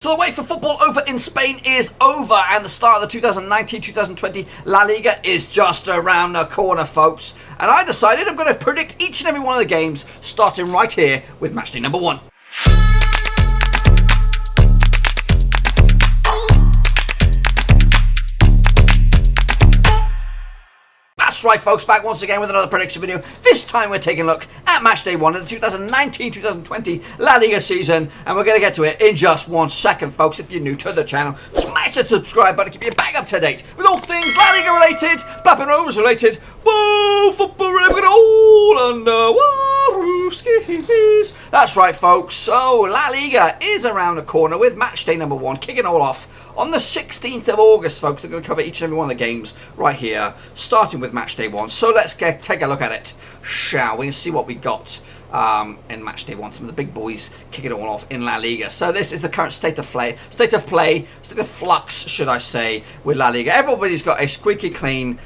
So the wait for football over in Spain is over, and the start of the 2019-2020 La Liga is just around the corner, folks. And I decided I'm going to predict each and every one of the games, starting right here with matchday number 1. That's right, folks, back once again with another prediction video. This time we're taking a look at matchday 1 of the 2019-2020 La Liga season, and we're going to get to it in just 1 second, folks. If you're new to the channel, smash the subscribe button to keep you back up to date with all things La Liga related, Blapping Rovers related, whoa, football related, all under one roof skis. That's right, folks. So La Liga is around the corner with matchday number 1 kicking all off on the 16th of August, folks. We're going to cover each and every one of the games right here, starting with matchday 1. So let's take a look at it, shall we, and see what we got in matchday 1. Some of the big boys kicking it all off in La Liga. So this is the current state of flux, should I say, with La Liga. Everybody's got a squeaky clean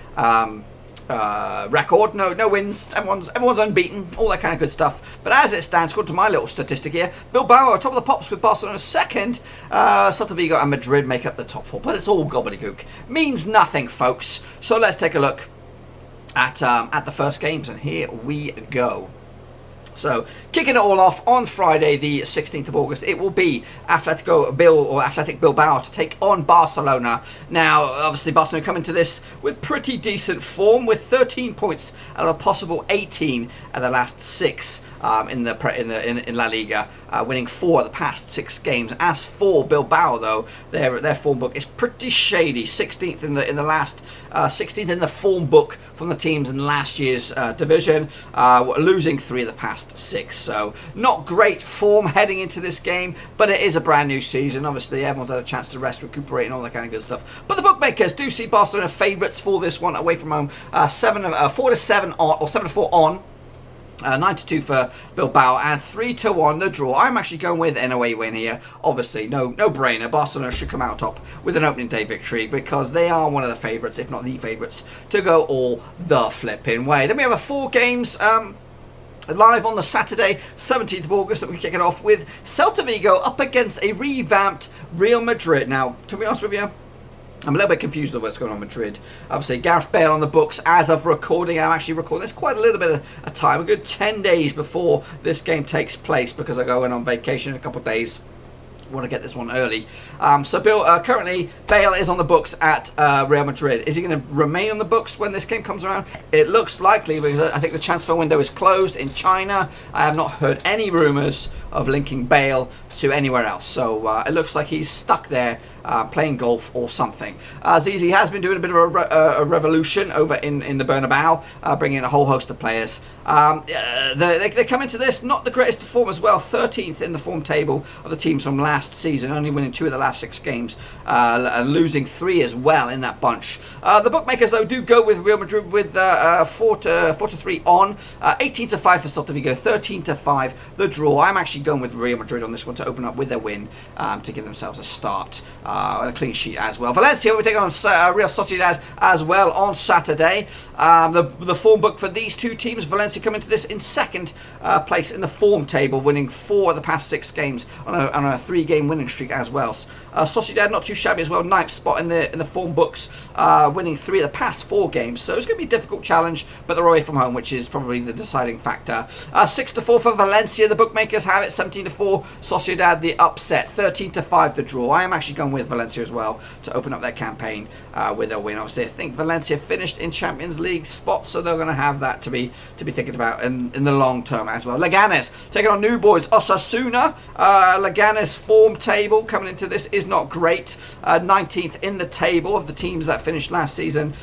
record, no wins, everyone's unbeaten, all that kind of good stuff. But as it stands, according to my little statistic here, Bilbao are top of the pops with Barcelona second, Celta, Vigo and Madrid make up the top 4, but it's all gobbledygook, means nothing, folks. So let's take a look at the first games, and here we go. So, kicking it all off on Friday, the 16th of August, it will be Athletic Bilbao to take on Barcelona. Now, obviously, Barcelona come into this with pretty decent form, with 13 points out of a possible 18 at the last 6 in La Liga, winning 4 of the past 6 games. As for Bilbao, though, their form book is pretty shady. 16th in the last, 16th in the form book from the teams in last year's division, losing 3 of the past 6. So not great form heading into this game, but it is a brand new season. Obviously, everyone's had a chance to rest, recuperate, and all that kind of good stuff. But the bookmakers do see Barcelona favourites for this one away from home, 4-7 on, or 7-4 on. 9-2 for Bilbao and 3-1 the draw. I'm actually going with an away win here. Obviously, no brainer. Barcelona should come out top with an opening day victory because they are one of the favourites, if not the favourites, to go all the flipping way. Then we have 4 games live on the Saturday, 17th of August, that we kick it off with Celta Vigo up against a revamped Real Madrid. Now, to be honest with you, I'm a little bit confused with what's going on with Madrid. Obviously, Gareth Bale on the books as of recording. I'm actually recording this quite a little bit of time, a good 10 days before this game takes place, because I go in on vacation in a couple of days. Want to get this one early. So currently Bale is on the books at Real Madrid. Is he going to remain on the books when this game comes around? It looks likely, because I think the transfer window is closed in China. I have not heard any rumours of linking Bale to anywhere else. So it looks like he's stuck there playing golf or something. Zizi has been doing a bit of a revolution over in the Bernabeu, bringing in a whole host of players. They come into this not the greatest form as well. 13th in the form table of the teams from last season, only winning 2 of the last 6 games, and losing 3 as well in that bunch. The bookmakers, though, do go with Real Madrid with 4-3 on, 18-5 for Celta Vigo, 13-5 the draw. I'm actually going with Real Madrid on this one to open up with their win, to give themselves a start, a clean sheet as well. Valencia will take on Real Sociedad as well on Saturday. The form book for these 2 teams, Valencia come into this in 2nd place in the form table, winning 4 of the past 6 games on a 3-game winning streak as well. Sociedad not too shabby as well, 9th spot in the form books, winning 3 of the past 4 games. So it's going to be a difficult challenge, but they're away from home, which is probably the deciding factor. 6-4 for Valencia, the bookmakers have it. 17-4 Sociedad, the upset. 13-5 the draw. I am actually going with Valencia as well to open up their campaign with a win. Obviously, I think Valencia finished in Champions League spots, so they're going to have that to be thinking about in the long term as well. Leganés taking on new boys Osasuna. Leganés form table coming into this is not great. 19th in the table of the teams that finished last season,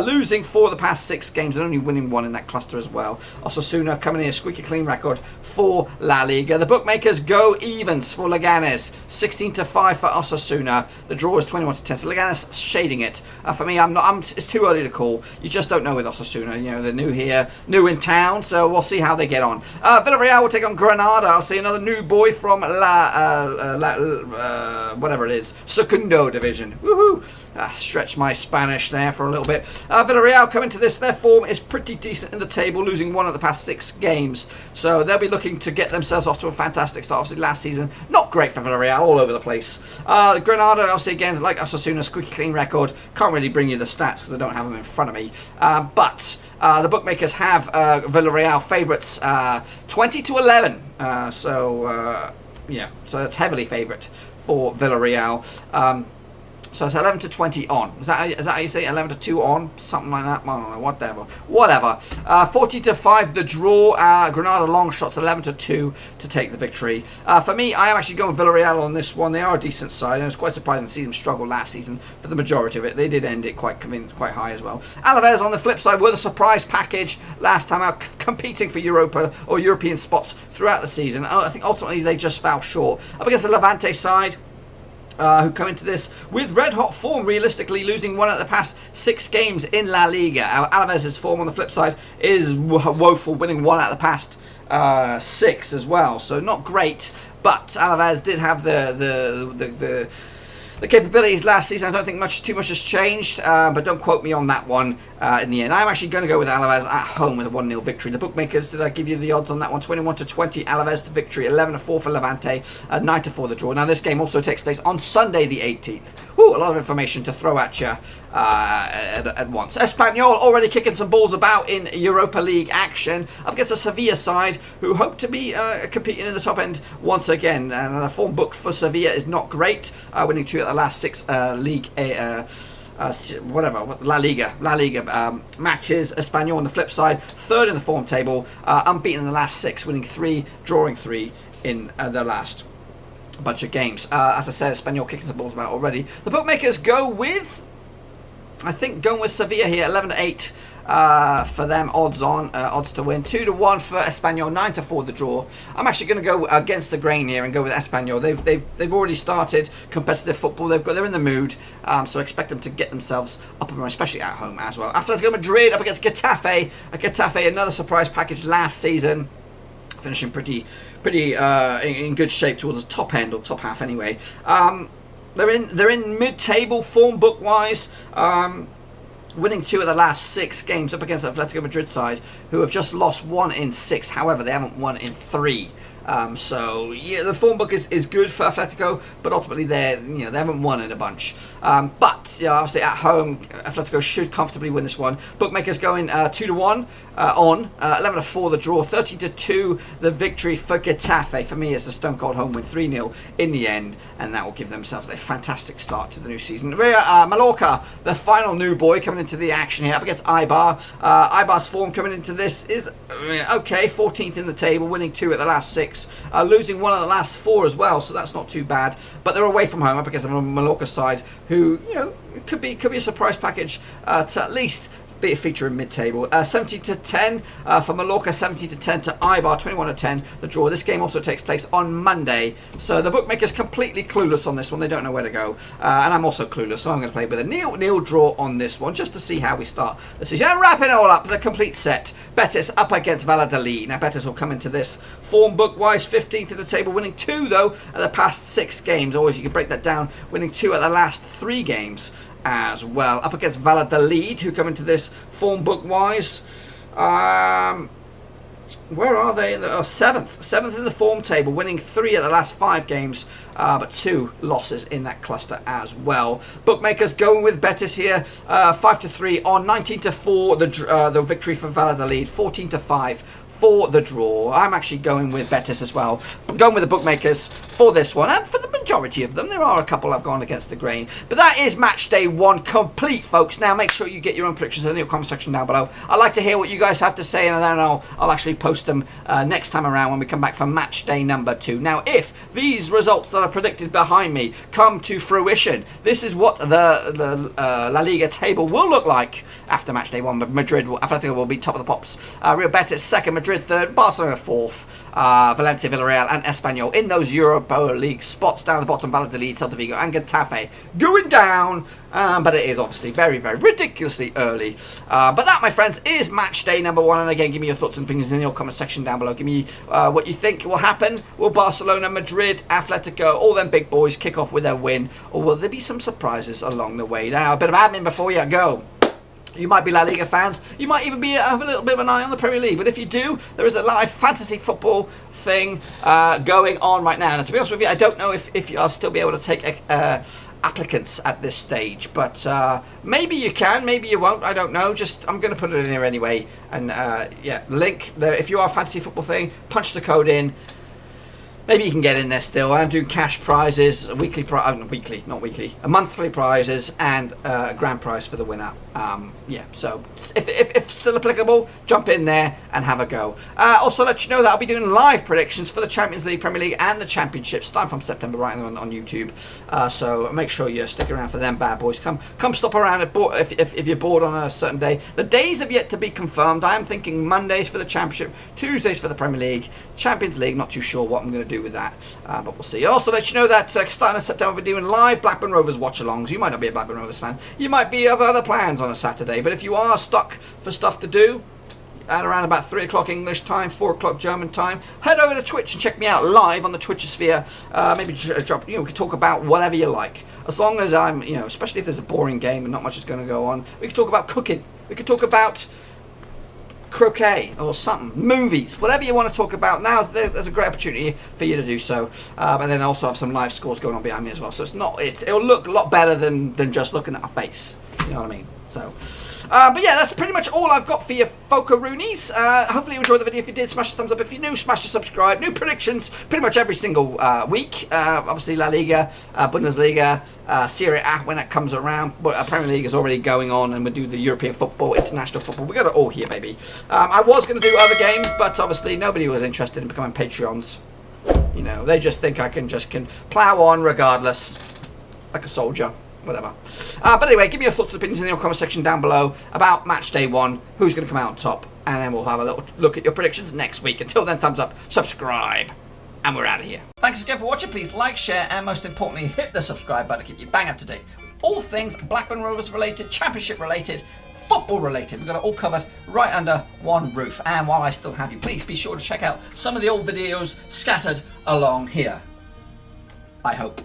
losing 4 of the past 6 games and only winning 1 in that cluster as well. Osasuna coming in a squeaky clean record for La Liga. The bookmakers go evens for Leganés, 16-5 for Osasuna. The draw is 21-10. So Leganés shading it. For me, it's too early to call. You just don't know with Osasuna. You know, they're new here, new in town, so we'll see how they get on. Villarreal will take on Granada. I'll see another new boy from whatever it is, Segundo division. Woohoo! Stretch my Spanish there for a little bit. Villarreal come into this. Their form is pretty decent in the table, losing 1 of the past 6 games. So they'll be looking to get themselves off to a fantastic fantastic start. Obviously, last season, not great for Villarreal, all over the place. Granada, obviously, again, like Osasuna, squeaky clean record. Can't really bring you the stats because I don't have them in front of me. But the bookmakers have Villarreal favourites 20-11. Yeah, so that's heavily favourite for Villarreal. So it's 11-20 on. Is that how you say it? 11-2 on? Something like that? I don't know. Whatever. 40-5 the draw. Granada long shots 11-2 to take the victory. For me, I am actually going Villarreal on this one. They are a decent side. And it was quite surprising to see them struggle last season for the majority of it. They did end it quite high as well. Alavés on the flip side were the surprise package last time out, competing for Europa or European spots throughout the season. I think ultimately they just fell short. Up against the Levante side, who come into this with red-hot form, realistically losing one of the past 6 games in La Liga. Alavés' form on the flip side is woeful, winning 1 out of the past 6 as well. So not great, but Alavés did have the capabilities last season. I don't think too much has changed, but don't quote me on that one in the end. I'm actually going to go with Alavés at home with a 1-0 victory. The bookmakers, did I give you the odds on that one? 21-20 Alavés to victory, 11-4 for Levante, 9-4 the draw. Now this game also takes place on Sunday the 18th. Whew, a lot of information to throw at you at once. Espanyol already kicking some balls about in Europa League action up against a Sevilla side who hope to be competing in the top end once again. And the form book for Sevilla is not great, winning 2 at the last 6 La Liga matches. Espanyol on the flip side, 3rd in the form table, unbeaten in the last 6, winning 3, drawing 3 in the last bunch of games. As I said, Espanyol kicking some balls about already. The bookmakers go with, I think, going with Sevilla here, 11-8 for them, odds to win, 2-1 for Espanyol, 9-4 the draw. I'm actually going to go against the grain here and go with Espanyol. They've already started competitive football. They're in the mood, so I expect them to get themselves up and running, especially at home as well. Atlético Madrid up against Getafe. Getafe, another surprise package last season, finishing pretty in good shape towards the top end, or top half anyway. They're in mid-table form book wise, winning 2 of the last 6 games up against the Atlético Madrid side, who have just lost 1 in 6. However, they haven't won in 3. So yeah, the form book is good for Atletico, but ultimately they haven't won in a bunch. But yeah, obviously at home, Atletico should comfortably win this one. Bookmakers going 2-1 on 11-4 the draw, 13-2 the victory for Getafe. For me, it's the stone cold home win, 3-0 in the end, and that will give themselves a fantastic start to the new season. Mallorca, the final new boy coming into the action here up against Eibar. Eibar's form coming into this is okay, 14th in the table, winning 2 at the last 6. Losing 1 of the last 4 as well, so that's not too bad. But they're away from home up against the Mallorca side, who could be a surprise package to at least be a feature in mid-table. 70-10 for Mallorca, 70-10 to Eibar, 21-10 the draw. This game also takes place on Monday, so the bookmakers completely clueless on this one. They don't know where to go, and I'm also clueless, so I'm going to play with a nil draw on this one just to see how we start the season. And wrapping it all up, the complete set. Betis up against Valladolid. Now Betis will come into this form book wise 15th in the table, winning 2 though at the past 6 games, or if you can break that down, winning 2 at the last 3 games as well. Up against Valladolid, who come into this form book wise, where are they? 7th in the form table, winning 3 at the last 5 games, but 2 losses in that cluster as well. Bookmakers going with Betis here, 5-3 on, 19-4 the victory for Valladolid, 14-5 for the draw. I'm actually going with Betis as well. I'm going with the bookmakers for this one, and for the majority of them. There are a couple I've gone against the grain. But that is match day 1 complete, folks. Now make sure you get your own predictions in the comment section down below. I'd like to hear what you guys have to say, and then I'll actually post them next time around when we come back for match day number 2. Now, if these results that are predicted behind me come to fruition, this is what the La Liga table will look like after match day 1. Atletico will be top of the pops. Real Betis 2nd, Madrid 3rd, Barcelona 4th, Valencia, Villarreal and Espanyol in those Europa League spots. Down at the bottom, Valladolid, Celta, Vigo and Getafe going down, but it is obviously very, very ridiculously early. But that, my friends, is match day number 1, and again, give me your thoughts and opinions in your comment section down below. Give me what you think will happen. Will Barcelona, Madrid, Atletico, all them big boys kick off with their win, or will there be some surprises along the way? Now, a bit of admin before you go. You might be La Liga fans. You might even have a little bit of an eye on the Premier League. But if you do, there is a live fantasy football thing going on right now. And to be honest with you, I don't know if I'll still be able to take applicants at this stage. But maybe you can, maybe you won't. I don't know. I'm going to put it in here anyway. And yeah, link there. If you are a fantasy football thing, punch the code in. Maybe you can get in there still. I'm doing cash prizes, a monthly prizes, and a grand prize for the winner. Yeah, so if still applicable, jump in there and have a go. Also, let you know that I'll be doing live predictions for the Champions League, Premier League, and the Championships starting from September, right on YouTube. So make sure you stick around for them bad boys. Come stop around if you're bored on a certain day. The days have yet to be confirmed. I am thinking Mondays for the Championship, Tuesdays for the Premier League, Champions League. Not too sure what I'm going to do with that, but we'll see. Also, let you know that starting in September, we're doing live Blackburn Rovers watch-alongs. You might not be a Blackburn Rovers fan. You might be of other plans on a Saturday, but if you are stuck for stuff to do at around about 3 o'clock English time, 4 o'clock German time, head over to Twitch and check me out live on the Twitchosphere. Maybe drop, we can talk about whatever you like, as long as I'm, especially if there's a boring game and not much is going to go on. We can talk about cooking. We can talk about croquet or something, movies, whatever you want to talk about. Now there's a great opportunity for you to do so, and then also have some live scores going on behind me as well, so it'll look a lot better than just looking at a face, you know what I mean? So but yeah, that's pretty much all I've got for you, Focaroonies. Hopefully you enjoyed the video. If you did, smash the thumbs up. If you're new, smash the subscribe. New predictions pretty much every single week. Obviously La Liga, Bundesliga, Serie A when it comes around. But Premier League is already going on, and we do the European football, international football. We got it all here, baby. I was going to do other games, but obviously nobody was interested in becoming Patreons. They just think I can plow on regardless, like a soldier. Whatever. But anyway, give me your thoughts and opinions in the comment section down below about match day 1, who's going to come out on top, and then we'll have a little look at your predictions next week. Until then, thumbs up, subscribe, and we're out of here. Thanks again for watching. Please like, share, and most importantly, hit the subscribe button to keep you bang up to date. All things Blackburn Rovers related, Championship related, football related. We've got it all covered right under one roof. And while I still have you, please be sure to check out some of the old videos scattered along here. I hope.